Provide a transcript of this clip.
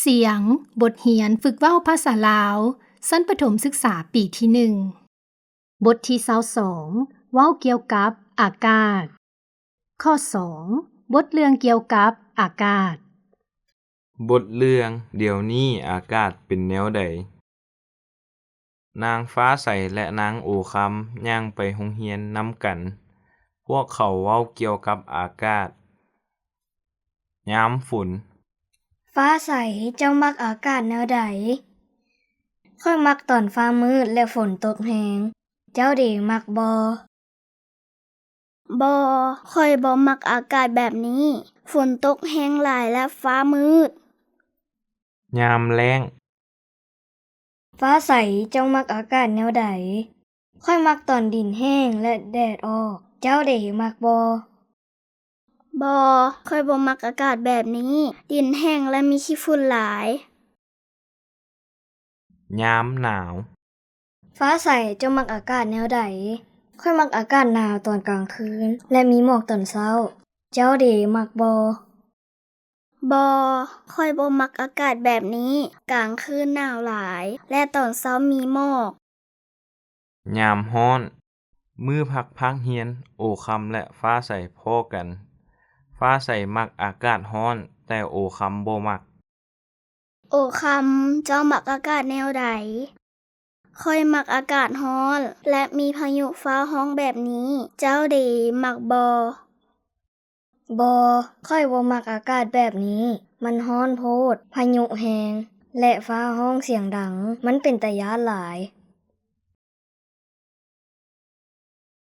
เสียง บทเรียนฝึกเว้าภาษาลาวชั้นประถมศึกษาปีที่ 1 บทที่22เว้าเกี่ยวกับอากาศ ข้อ 2 บทเรื่องเกี่ยวกับอากาศ บทเรื่องเดี๋ยวนี้อากาศเป็นแนวใด นางฟ้าใสและนางโอคำย่างไปโรงเรียนนำกัน พวกเขาเว้าเกี่ยวกับอากาศ ยามฝน ฟ้าใสเจ้ามักอากาศแนวใด ค่อยมักตอนฟ้ามืดและฝนตกแรง เจ้าเดมักบ่ค่อยบ่มักอากาศแบบนี้ ฝนตกแรงหลายและฟ้ามืด ยามแล้ง ฟ้าใสเจ้ามักอากาศแนวใด ค่อยมักตอนดินแห้งและแดดออก เจ้าเดมักบ่ค่อยบ่มักอากาศแบบนี้ ดินแห้งและมีขี้ฝุ่นหลาย ยามหนาว ฟ้าใสเจ้ามักอากาศแนวใด ค่อยมักอากาศหนาวตอนกลางคืนและมีหมอกตอนเช้า เจ้าเดมักบ่ค่อยบ่มักอากาศแบบนี้ กลางคืนหนาวหลาย และตอนเช้ามีหมอก ยามร้อน มื้อพักเรียน โอคำและฟ้าใสพ้อกัน ฟ้าใสมักอากาศร้อน แต่โอคำบ่มัก โอคำเจ้ามักอากาศแนวใด ค่อยมักอากาศร้อน และมีพายุฟ้าร้องแบบนี้ เจ้าเดมักบ่ค่อยบ่มักอากาศแบบนี้ มันร้อนโพด พายุแรงและฟ้าร้องเสียงดัง มันเป็นตาย้านหลาย